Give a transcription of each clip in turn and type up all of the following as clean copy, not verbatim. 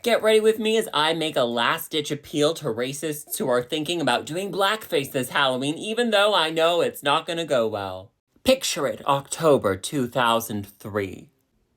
Get ready with me as I make a last-ditch appeal to racists who are thinking about doing blackface this Halloween, even though I know it's not gonna go well. Picture it, October 2003.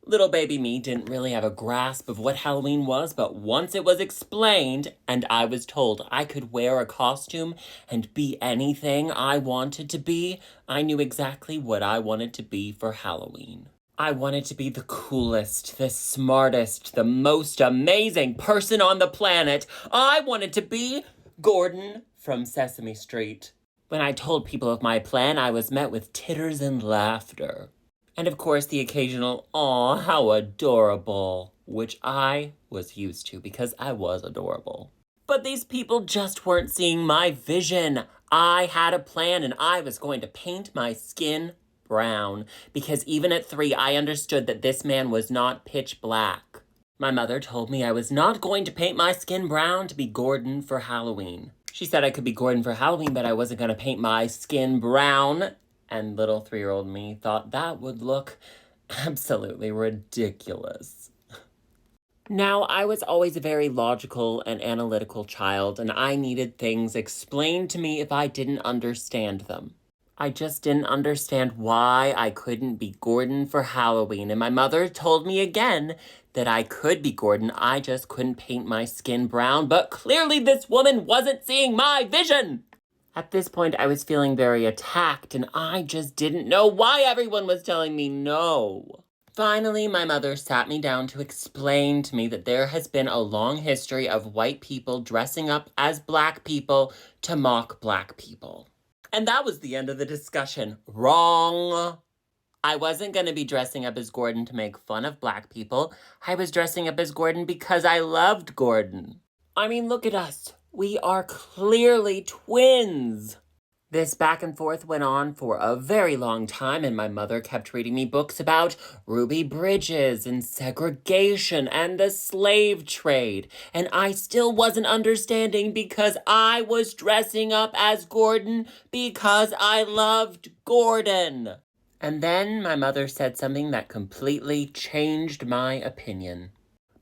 Little baby me didn't really have a grasp of what Halloween was, but once it was explained, and I was told I could wear a costume and be anything I wanted to be, I knew exactly what I wanted to be for Halloween. I wanted to be the coolest, the smartest, the most amazing person on the planet. I wanted to be Gordon from Sesame Street. When I told people of my plan, I was met with titters and laughter. And of course, the occasional, "Aw, how adorable," which I was used to because I was adorable. But these people just weren't seeing my vision. I had a plan and I was going to paint my skin brown, because even at 3, I understood that this man was not pitch black. My mother told me I was not going to paint my skin brown to be Gordon for Halloween. She said I could be Gordon for Halloween, but I wasn't going to paint my skin brown, and little 3-year-old me thought that would look absolutely ridiculous. Now, I was always a very logical and analytical child, and I needed things explained to me if I didn't understand them. I just didn't understand why I couldn't be Gordon for Halloween, and my mother told me again that I could be Gordon, I just couldn't paint my skin brown, but clearly this woman wasn't seeing my vision! At this point, I was feeling very attacked, and I just didn't know why everyone was telling me no. Finally, my mother sat me down to explain to me that there has been a long history of white people dressing up as black people to mock black people. And that was the end of the discussion. Wrong. I wasn't going to be dressing up as Gordon to make fun of black people. I was dressing up as Gordon because I loved Gordon. I mean, look at us. We are clearly twins. This back and forth went on for a very long time, and my mother kept reading me books about Ruby Bridges and segregation and the slave trade. And I still wasn't understanding because I was dressing up as Gordon because I loved Gordon. And then my mother said something that completely changed my opinion.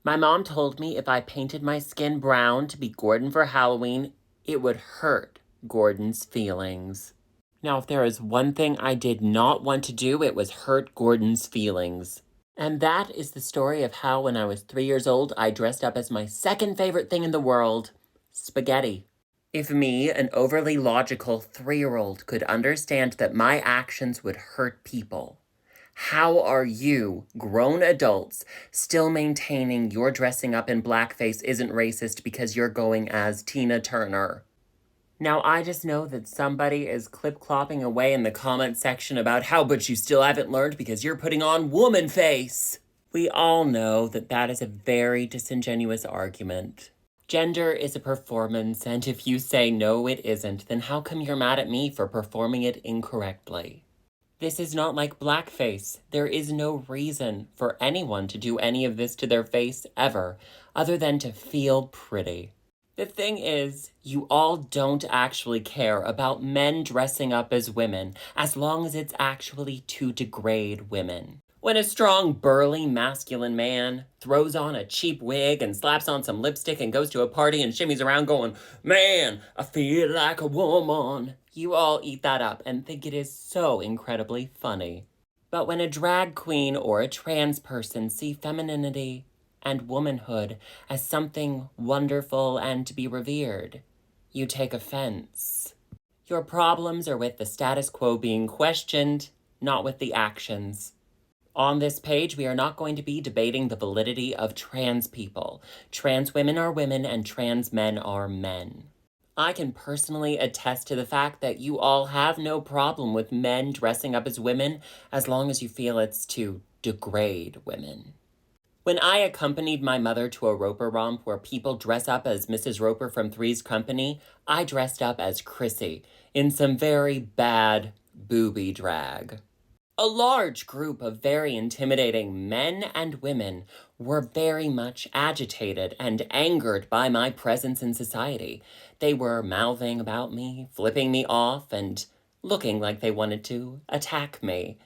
My mom told me if I painted my skin brown to be Gordon for Halloween, it would hurt Gordon's feelings. Now, if there is one thing I did not want to do, it was hurt Gordon's feelings. And that is the story of how, when I was 3 years old, I dressed up as my second favorite thing in the world, spaghetti. If me, an overly logical 3-year-old, could understand that my actions would hurt people, how are you, grown adults, still maintaining your dressing up in blackface isn't racist because you're going as Tina Turner? Now, I just know that somebody is clip-clopping away in the comment section about how, but you still haven't learned because you're putting on woman face. We all know that that is a very disingenuous argument. Gender is a performance, and if you say no, it isn't, then how come you're mad at me for performing it incorrectly? This is not like blackface. There is no reason for anyone to do any of this to their face ever, other than to feel pretty. The thing is, you all don't actually care about men dressing up as women, as long as it's actually to degrade women. When a strong, burly, masculine man throws on a cheap wig and slaps on some lipstick and goes to a party and shimmies around going, "Man, I feel like a woman," you all eat that up and think it is so incredibly funny. But when a drag queen or a trans person see femininity and womanhood as something wonderful and to be revered, you take offense. Your problems are with the status quo being questioned, not with the actions. On this page, we are not going to be debating the validity of trans people. Trans women are women and trans men are men. I can personally attest to the fact that you all have no problem with men dressing up as women as long as you feel it's to degrade women. When I accompanied my mother to a Roper romp where people dress up as Mrs. Roper from Three's Company, I dressed up as Chrissy in some very bad booby drag. A large group of very intimidating men and women were very much agitated and angered by my presence in society. They were mouthing about me, flipping me off, and looking like they wanted to attack me.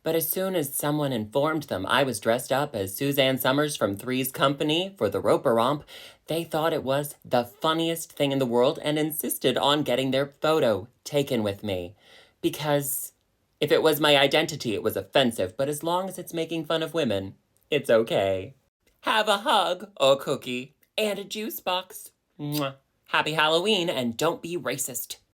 But as soon as someone informed them I was dressed up as Suzanne Summers from Three's Company for the Roper Romp, they thought it was the funniest thing in the world and insisted on getting their photo taken with me. Because if it was my identity, it was offensive, but as long as it's making fun of women, it's okay. Have a hug, a cookie, and a juice box. Mwah. Happy Halloween, and don't be racist.